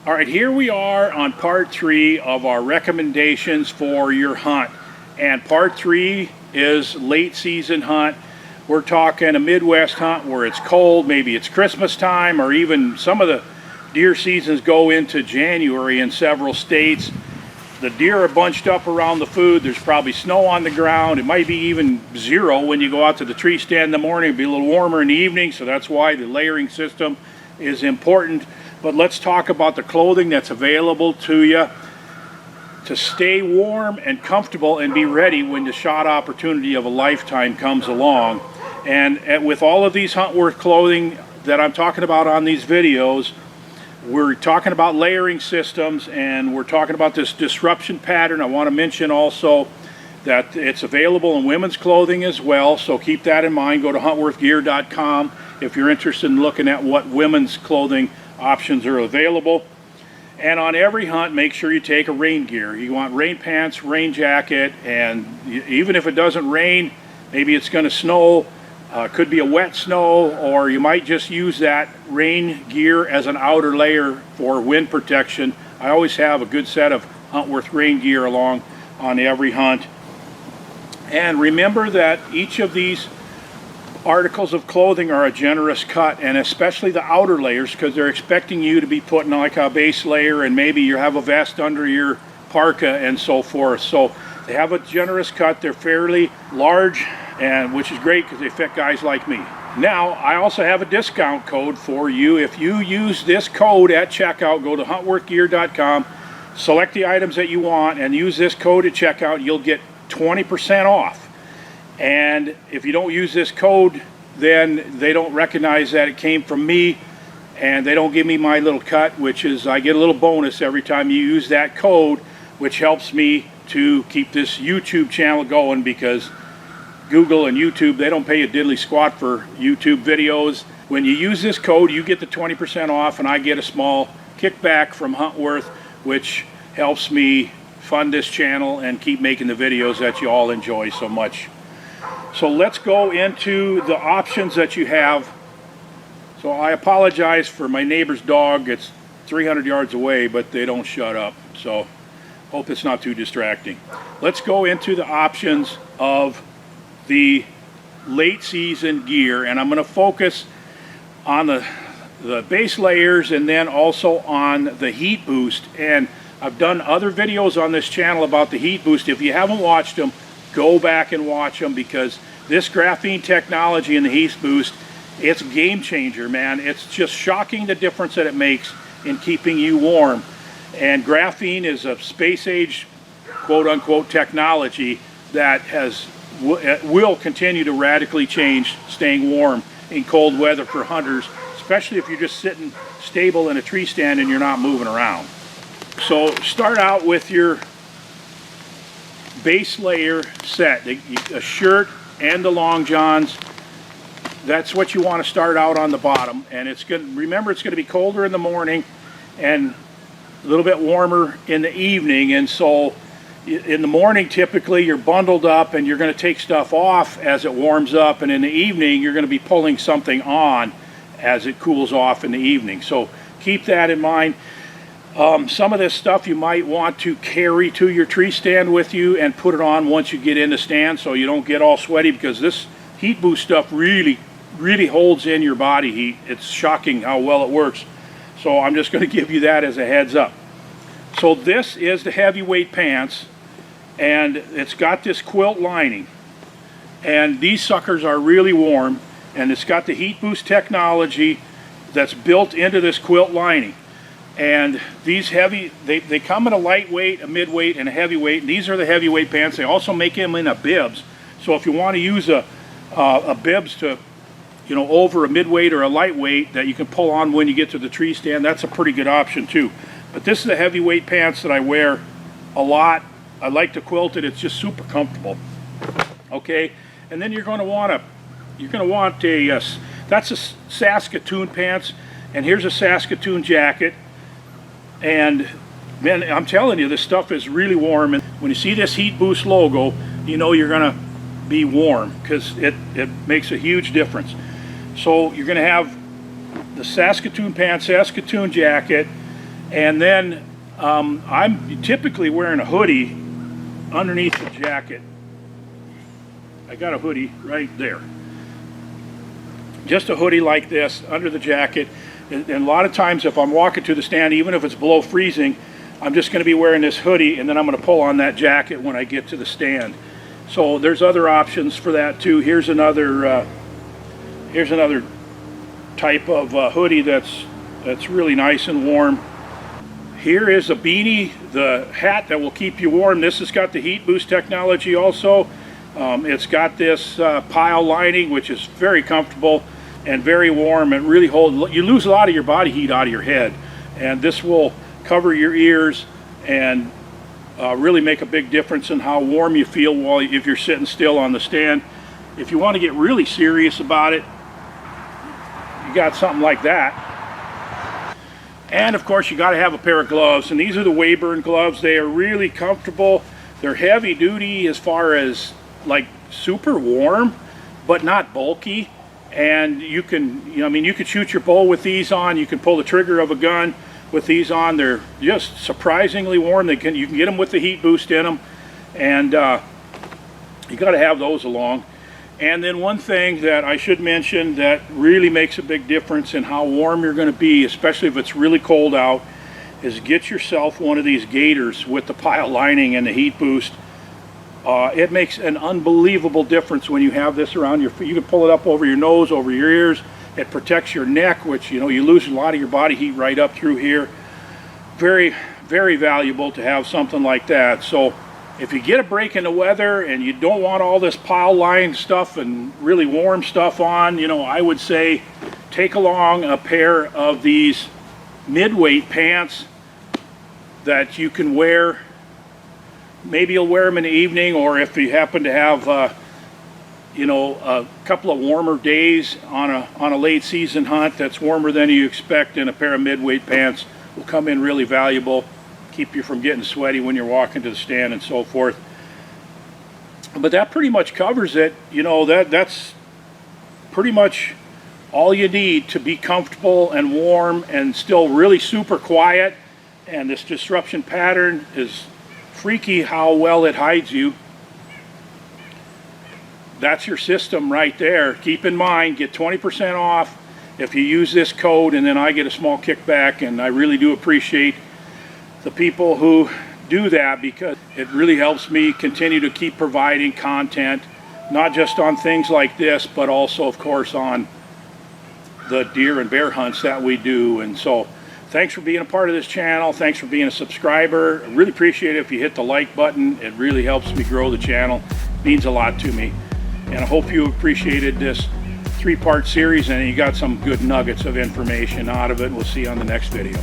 All right, here we are on part 3 of our recommendations for your hunt. And part 3 is late season hunt. We're talking a Midwest hunt where it's cold, maybe it's Christmas time, or even some of the deer seasons go into January in several states. The deer are bunched up around the food. There's probably snow on the ground. It might be even 0 when you go out to the tree stand in the morning. It'll be a little warmer in the evening, so that's why the layering system is important. But let's talk about the clothing that's available to you to stay warm and comfortable and be ready when the shot opportunity of a lifetime comes along. And with all of these Huntworth clothing that I'm talking about on these videos, we're talking about layering systems, and we're talking about this disruption pattern. I want to mention also that it's available in women's clothing as well, so keep that in mind. Go to huntworthgear.com if you're interested in looking at what women's clothing options are available. And on every hunt, make sure you take a rain gear. You want rain pants, rain jacket, and even if it doesn't rain, maybe it's going to snow, could be a wet snow, or you might just use that rain gear as an outer layer for wind protection. I always have a good set of Huntworth rain gear along on every hunt. And remember that each of these articles of clothing are a generous cut, and especially the outer layers, because they're expecting you to be putting like a base layer, and maybe you have a vest under your parka and so forth. So they have a generous cut. They're fairly large, and which is great because they fit guys like me. Now I also have a discount code for you. If you use this code at checkout, go to huntworthgear.com, select the items that you want, and use this code at checkout. You'll get 20% off. And if you don't use this code, then they don't recognize that it came from me, and they don't give me my little cut, which is I get a little bonus every time you use that code, which helps me to keep this YouTube channel going, because Google and YouTube, they don't pay a diddly squat for YouTube videos. When you use this code, you get the 20% off, and I get a small kickback from Huntworth, which helps me fund this channel and keep making the videos that you all enjoy so much. So let's go into the options that you have. So I apologize for my neighbor's dog. It's 300 yards away, but they don't shut up. So hope it's not too distracting. Let's go into the options of the late season gear, and I'm going to focus on the base layers and then also on the heat boost. And I've done other videos on this channel about the heat boost. If you haven't watched them, go back and watch them, because this graphene technology in the heat boost, it's a game changer, man. It's just shocking the difference that it makes in keeping you warm. And graphene is a space age quote unquote technology that will continue to radically change staying warm in cold weather for hunters, especially if you're just sitting stable in a tree stand and you're not moving around. So start out with your base layer set, a shirt and the long johns. That's what you want to start out on the bottom. And it's good. Remember, it's going to be colder in the morning and a little bit warmer in the evening. And so in the morning, typically you're bundled up and you're going to take stuff off as it warms up. And in the evening, you're going to be pulling something on as it cools off in the evening. So keep that in mind. Some of this stuff you might want to carry to your tree stand with you and put it on once you get in the stand, so you don't get all sweaty, because this heat boost stuff really holds in your body heat. It's shocking how well it works. So I'm just going to give you that as a heads up. So this is the heavyweight pants, and it's got this quilt lining, and these suckers are really warm, and it's got the heat boost technology that's built into this quilt lining. And these they come in a lightweight, a midweight, and a heavyweight. And these are the heavyweight pants. They also make them in a bibs. So if you want to use a bibs to, over a midweight or a lightweight that you can pull on when you get to the tree stand, that's a pretty good option too. But this is the heavyweight pants that I wear a lot. I like to quilt it. It's just super comfortable. Okay, and then you're going to want that's a Saskatoon pants, and here's a Saskatoon jacket. And man, I'm telling you, this stuff is really warm. And when you see this Heat Boost logo, you know you're gonna be warm, because it makes a huge difference. So you're gonna have the Saskatoon pants, Saskatoon jacket, And then I'm typically wearing a hoodie underneath the jacket. I got a hoodie right there. Just a hoodie like this under the jacket. And a lot of times if I'm walking to the stand, even if it's below freezing, I'm just going to be wearing this hoodie, and then I'm going to pull on that jacket when I get to the stand. So there's other options for that too. Here's another type of hoodie that's really nice and warm. Here is a beanie, the hat that will keep you warm. This has got the heat boost technology also. It's got this pile lining, which is very comfortable and very warm, and really you lose a lot of your body heat out of your head, and this will cover your ears and really make a big difference in how warm you feel if you're sitting still on the stand. If you want to get really serious about it, you got something like that. And of course you got to have a pair of gloves, and these are the Wayburn gloves. They are really comfortable. They're heavy duty as far as like super warm, but not bulky. And you can, you could shoot your bow with these on. You can pull the trigger of a gun with these on. They're just surprisingly warm. You can get them with the heat boost in them, and you got to have those along. And then one thing that I should mention that really makes a big difference in how warm you're going to be, especially if it's really cold out, is get yourself one of these gaiters with the pile lining and the heat boost. It makes an unbelievable difference when you have this around your feet. You can pull it up over your nose, over your ears. It protects your neck, which, you lose a lot of your body heat right up through here. Very, very valuable to have something like that. So if you get a break in the weather and you don't want all this pile line stuff and really warm stuff on, I would say take along a pair of these mid-weight pants that you can wear. Maybe you'll wear them in the evening, or if you happen to have a couple of warmer days on a late season hunt that's warmer than you expect, and a pair of mid-weight pants will come in really valuable, keep you from getting sweaty when you're walking to the stand and so forth. But that pretty much covers it. That's pretty much all you need to be comfortable and warm and still really super quiet. And this disruption pattern is freaky how well it hides you. That's your system right there. Keep in mind, get 20% off if you use this code, and then I get a small kickback, and I really do appreciate the people who do that, because it really helps me continue to keep providing content, not just on things like this, but also of course on the deer and bear hunts that we do. And so thanks for being a part of this channel. Thanks for being a subscriber. I really appreciate it if you hit the like button. It really helps me grow the channel. It means a lot to me. And I hope you appreciated this 3-part series and you got some good nuggets of information out of it. We'll see you on the next video.